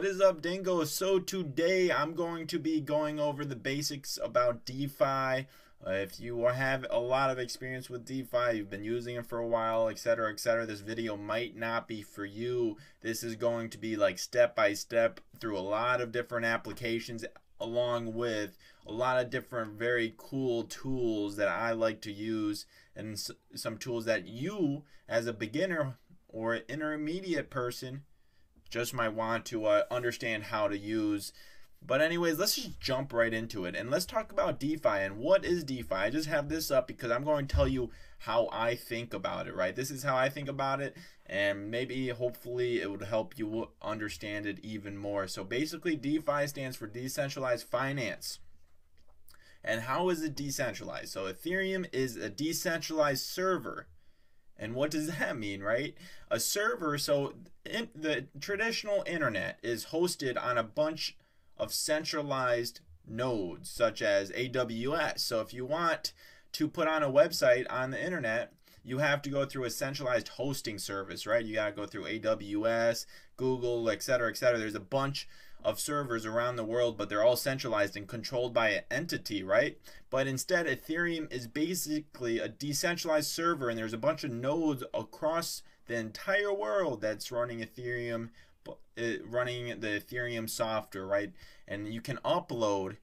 What is up, Dingo? So today I'm going to be going over the basics about DeFi. If you have a lot of experience with DeFi, you've been using it for a while, etc., etc., this video might not be for you. This is going to be like step by step through a lot of different applications, along with a lot of different very cool tools that I like to use, and some tools that you as a beginner or intermediate person just might want to understand how to use. But anyways, let's just jump right into it and let's talk about DeFi. And what is DeFi? I just have this up because I'm going to tell you how I think about it, right? This is how I think about it, and maybe hopefully it would help you understand it even more. So basically, DeFi stands for decentralized finance. And how is it decentralized? So Ethereum is a decentralized server. And what does that mean, right? A server, so the traditional internet is hosted on a bunch of centralized nodes, such as AWS. So if you want to put on a website on the internet, you have to go through a centralized hosting service, right? You got to go through AWS, Google, etc., etc. There's a bunch of servers around the world, but they're all centralized and controlled by an entity, right? But instead, Ethereum is basically a decentralized server, and there's a bunch of nodes across the entire world that's running Ethereum, running the Ethereum software, right? And you can upload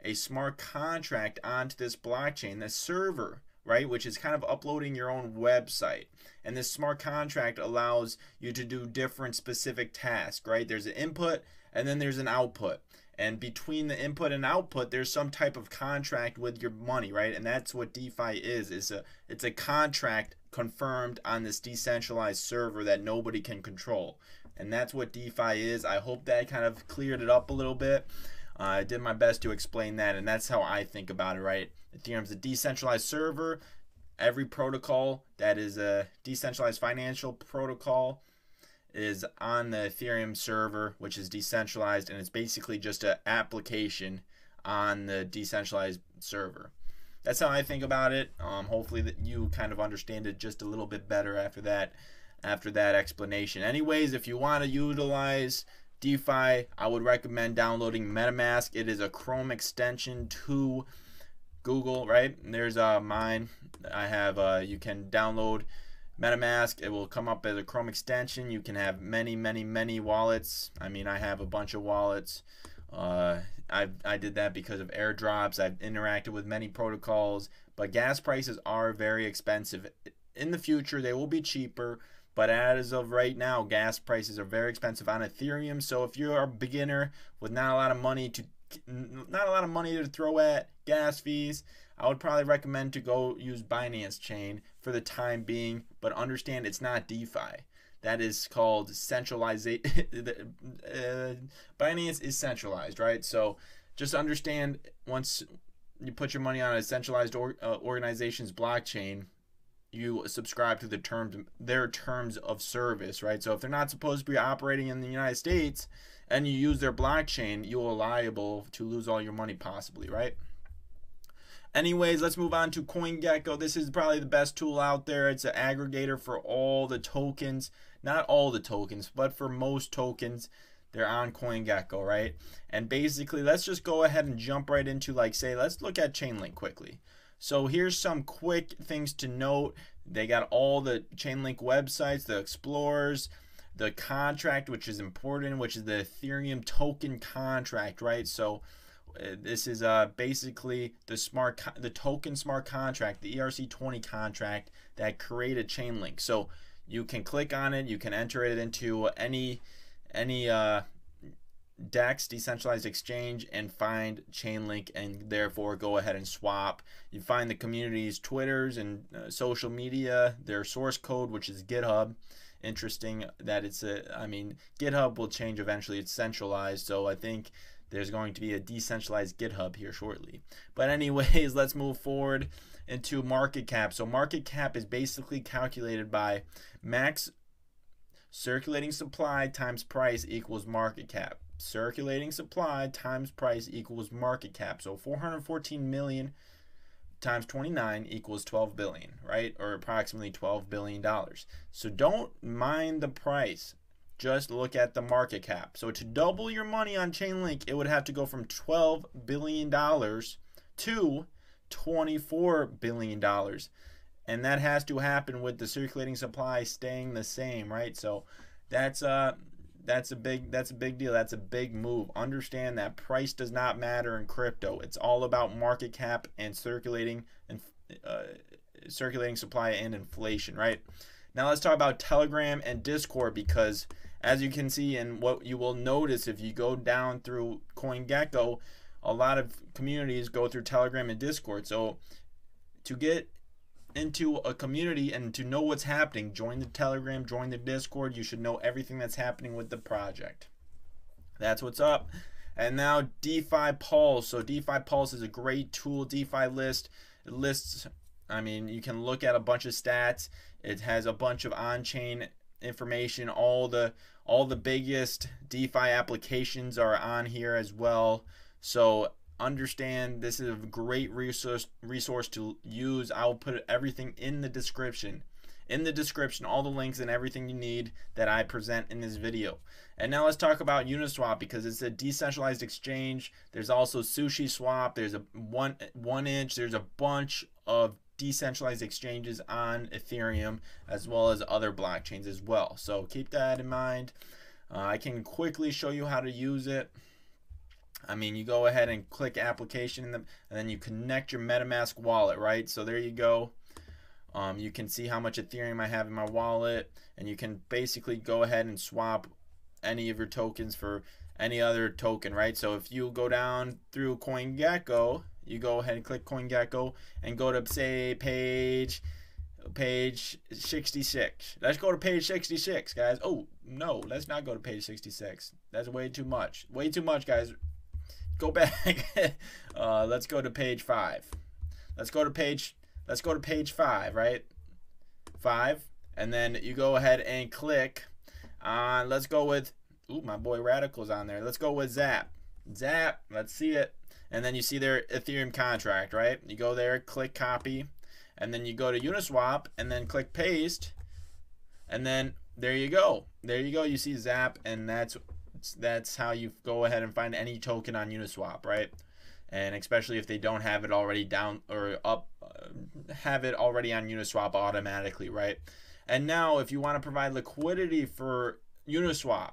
a smart contract onto this blockchain, this server, right, which is kind of uploading your own website. And this smart contract allows you to do different specific tasks, right? There's an input and then there's an output. And between the input and output, there's some type of contract with your money, right? And that's what DeFi is. It's a contract confirmed on this decentralized server that nobody can control. And that's what DeFi is. I hope that kind of cleared it up a little bit. I did my best to explain that, and that's how I think about it, right? Ethereum's a decentralized server. Every protocol that is a decentralized financial protocol is on the Ethereum server, which is decentralized, and it's basically just an application on the decentralized server. That's how I think about it. Hopefully that you kind of understand it just a little bit better after that explanation. Anyways, if you want to utilize DeFi, I would recommend downloading Metamask. It is a Chrome extension to Google, right? And there's mine. I have you can download Metamask. It will come up as a Chrome extension. You can have many wallets. I mean, I have a bunch of wallets. I did that because of airdrops. I've interacted with many protocols, but gas prices are very expensive. In the future, they will be cheaper, but as of right now, gas prices are very expensive on Ethereum. So if you're a beginner with not a lot of money to throw at gas fees, I would probably recommend to go use Binance Chain for the time being. But understand, it's not DeFi. That is called centralized. Binance is centralized, right? So just understand, once you put your money on a centralized organization's blockchain, you subscribe to their terms of service, right? So if they're not supposed to be operating in the United States and you use their blockchain, you are liable to lose all your money possibly, right? Anyways, let's move on to CoinGecko. This is probably the best tool out there. It's an aggregator for all the tokens. Not all the tokens, but for most tokens, they're on CoinGecko, right? And basically, let's just go ahead and jump right into, like, say, let's look at Chainlink quickly. So here's some quick things to note. They got all the Chainlink websites, the explorers, the contract, which is important, which is the Ethereum token contract, right? So this is basically the token smart contract, the ERC20 contract that created Chainlink. So you can click on it, you can enter it into any DEX, decentralized exchange, and find Chainlink, and therefore go ahead and swap. You find the community's Twitters and social media, their source code, which is GitHub. Interesting that GitHub will change eventually. It's centralized, so I think there's going to be a decentralized GitHub here shortly. But anyways, let's move forward into market cap. So market cap is basically calculated by max circulating supply times price equals market cap. Circulating supply times price equals market cap. So 414 million times 29 equals 12 billion, right? Or approximately $12 billion. So don't mind the price. just look at the market cap. So to double your money on Chainlink, it would have to go from $12 billion to $24 billion. And that has to happen with the circulating supply staying the same, right? So that's a big deal. That's a big move. Understand that price does not matter in crypto. It's all about market cap and circulating supply and inflation, right? Now let's talk about Telegram and Discord, because as you can see, and what you will notice if you go down through CoinGecko, a lot of communities go through Telegram and Discord. So to get into a community and to know what's happening, join the Telegram, join the Discord. You should know everything that's happening with the project. That's what's up. And now DeFi Pulse. So DeFi Pulse is a great tool. DeFi list. It lists, I mean, you can look at a bunch of stats. It has a bunch of on-chain information. All the biggest DeFi applications are on here as well. So understand this is a great resource to use. I'll put everything in the description. All the links and everything you need that I present in this video. And now let's talk about Uniswap, because it's a decentralized exchange. There's also Sushi Swap. There's a one inch. There's a bunch of decentralized exchanges on Ethereum as well as other blockchains as well. So keep that in mind. I can quickly show you how to use it. I mean, you go ahead and click application and then you connect your Metamask wallet, right? So there you go. You can see how much Ethereum I have in my wallet, and you can basically go ahead and swap any of your tokens for any other token, right? So if you go down through CoinGecko, you go ahead and click CoinGecko and go to, say, page 66. Let's go to page 66, guys. Oh, no, let's not go to page 66. That's way too much. Way too much, guys. Go back. Let's go to page 5. Let's go to page 5, right? 5. And then you go ahead and click on, let's go with, ooh, my boy Radical's on there. Let's go with Zap. Let's see it. And then you see their Ethereum contract, right? You go there, click copy, and then you go to Uniswap and then click paste. And then there you go. You see Zap, and that's how you go ahead and find any token on Uniswap, right? And especially if they don't have it already down or up, have it already on Uniswap automatically, right? And now if you want to provide liquidity for Uniswap,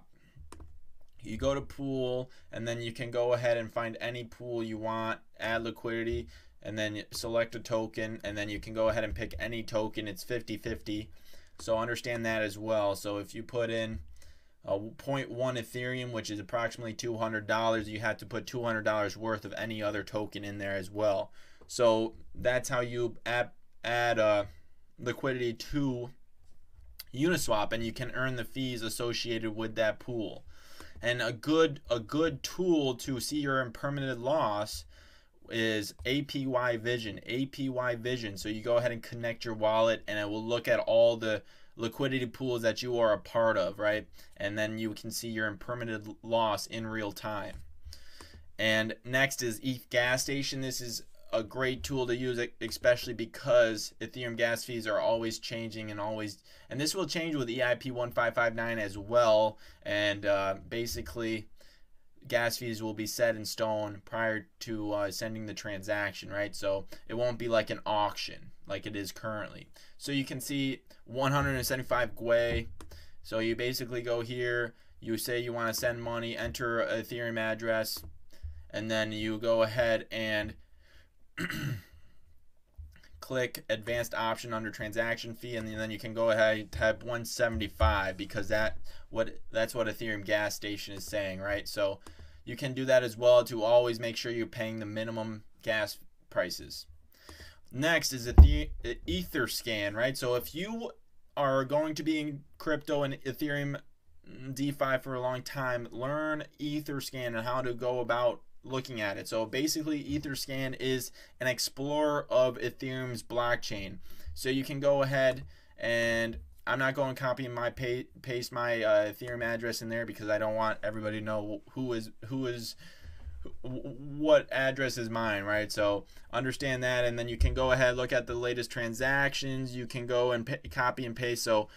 you go to pool, and then you can go ahead and find any pool you want, add liquidity, and then select a token, and then you can go ahead and pick any token. It's 50-50. So understand that as well. So if you put in 0.1 Ethereum, which is approximately $200, you have to put $200 worth of any other token in there as well. So that's how you add liquidity to Uniswap, and you can earn the fees associated with that pool. And a good tool to see your impermanent loss is APY Vision. So you go ahead and connect your wallet, and it will look at all the liquidity pools that you are a part of, right? And then you can see your impermanent loss in real time. And next is ETH Gas Station. This is a great tool to use, especially because Ethereum gas fees are always changing, and this will change with EIP 1559 as well. And basically gas fees will be set in stone prior to sending the transaction, right? So it won't be like an auction like it is currently. So you can see 175 GUI. So you basically go here, you say you want to send money, enter an Ethereum address, and then you go ahead and click advanced option under transaction fee, and then you can go ahead and type 175, because that's what Ethereum Gas Station is saying, right? So you can do that as well to always make sure you're paying the minimum gas prices. Next is Etherscan, right? So if you are going to be in crypto and Ethereum DeFi for a long time, learn Etherscan and how to go about looking at it. So basically Etherscan is an explorer of Ethereum's blockchain. So you can go ahead, and I'm not going to copy my paste my Ethereum address in there, because I don't want everybody to know what address is mine, right? So understand that, and then you can go ahead, look at the latest transactions. You can go and copy and paste. So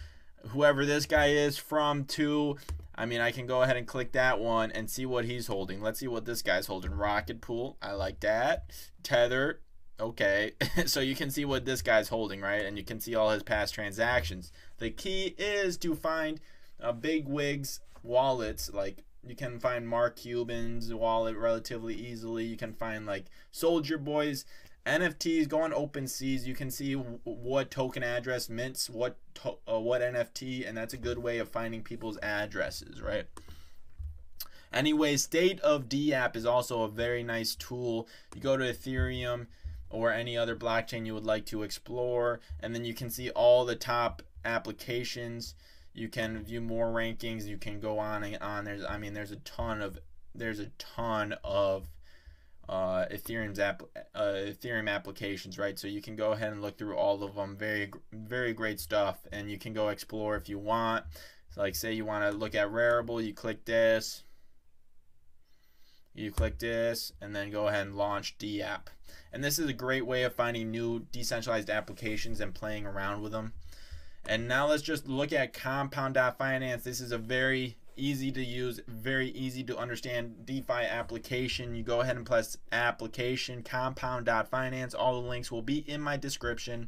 whoever this guy is from to, I mean, I can go ahead and click that one and see what he's holding. Let's see what this guy's holding. Rocket Pool, I like that. Tether, okay. So you can see what this guy's holding, right? And you can see all his past transactions. The key is to find big wigs wallets. Like, you can find Mark Cuban's wallet relatively easily. You can find like Soldier Boy's NFTs. Go on OpenSeas. You can see what token address mints what NFT, and that's a good way of finding people's addresses, right? Anyway, State of D app is also a very nice tool. You go to Ethereum or any other blockchain you would like to explore, and then you can see all the top applications. You can view more rankings. You can go on and on. There's a ton of Ethereum applications, right? So you can go ahead and look through all of them. Very great stuff, and you can go explore if you want. So like, say you want to look at Rarible, you click this, and then go ahead and launch D app. And this is a great way of finding new decentralized applications and playing around with them. And now let's just look at Compound.finance. This is a very easy to use, very easy to understand DeFi application. You go ahead and press application, Compound.finance. All the links will be in my description.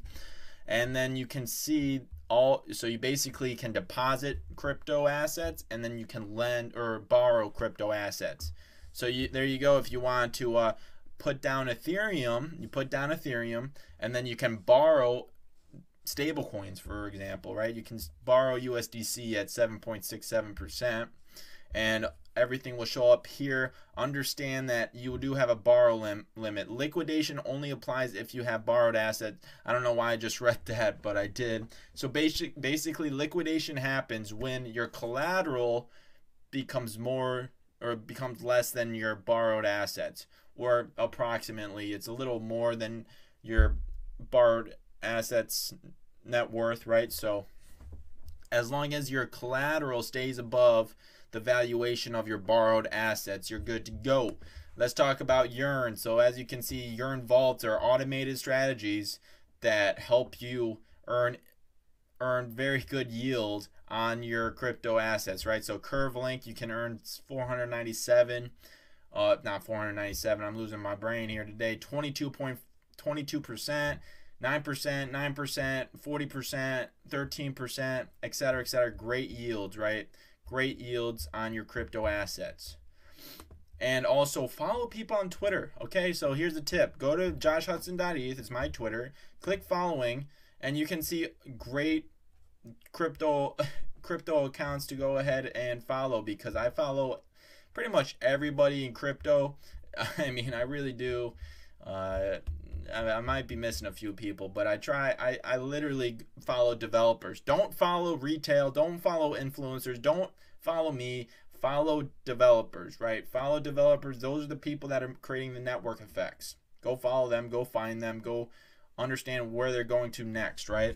And then you can see so you basically can deposit crypto assets, and then you can lend or borrow crypto assets. So there you go. If you want to put down Ethereum, you put down Ethereum, and then you can borrow stable coins, for example, right? You can borrow USDC at 7.67%, and everything will show up here. Understand that you do have a borrow limit. Liquidation only applies if you have borrowed assets. I don't know why I just read that, but I did. So basically liquidation happens when your collateral becomes less than your borrowed assets, or approximately it's a little more than your borrowed assets net worth, right? So as long as your collateral stays above the valuation of your borrowed assets, you're good to go. Let's talk about Yearn. So as you can see, Yearn vaults are automated strategies that help you earn very good yield on your crypto assets, right? So CurveLink, you can earn 497, not 497, I'm losing my brain here today, 22%, 9%, 40%, 13%, etc., etc. Great yields, right? Great yields on your crypto assets. And also follow people on Twitter. Okay, so here's the tip. Go to joshhudson.eth, it's my Twitter. Click following, and you can see great crypto accounts to go ahead and follow, because I follow pretty much everybody in crypto. I mean, I really do. I might be missing a few people, but I literally follow developers. Don't follow retail, don't follow influencers, don't follow me, follow developers, right? Follow developers. Those are the people that are creating the network effects. Go follow them, go find them, go understand where they're going to next, right?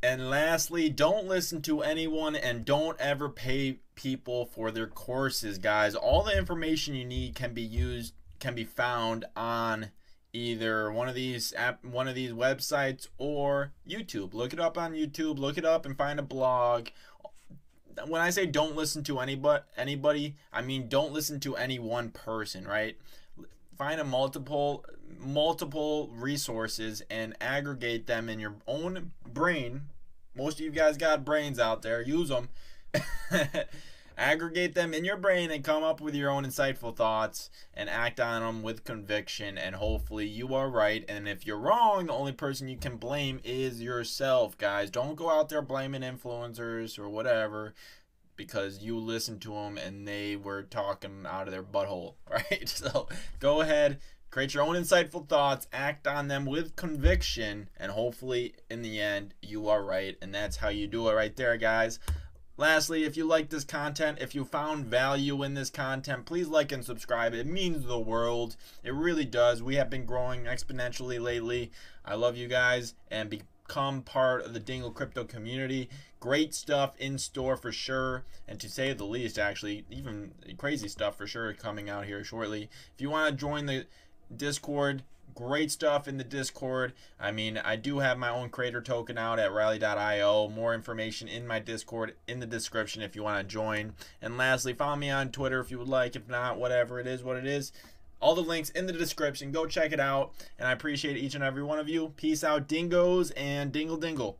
And lastly, don't listen to anyone, and don't ever pay people for their courses, guys. All the information you need can be found on either one of these websites or YouTube. Look it up on YouTube. Look it up and find a blog. When I say don't listen to anybody, I mean don't listen to any one person, right? Find a multiple resources and aggregate them in your own brain. Most of you guys got brains out there. Use them. Aggregate them in your brain and come up with your own insightful thoughts and act on them with conviction, and hopefully you are right. And if you're wrong, the only person you can blame is yourself, guys. Don't go out there blaming influencers or whatever because you listened to them and they were talking out of their butthole, right? So go ahead, create your own insightful thoughts, act on them with conviction, and hopefully in the end you are right. And that's how you do it right there, guys. Lastly, if you like this content, if you found value in this content, please like and subscribe. It means the world. It really does. We have been growing exponentially lately. I love you guys, and become part of the Dingooo crypto community. Great stuff in store for sure, and to say the least, actually, even crazy stuff for sure coming out here shortly. If you want to join the Discord, Great stuff in the Discord. I mean, I do have my own creator token out at Rally.io. More information in my Discord in the description if you want to join. And lastly, follow me on Twitter if you would like. If not, whatever, it is what it is. All the links in the description. Go check it out. And I appreciate each and every one of you. Peace out, dingoes, and dingle dingle.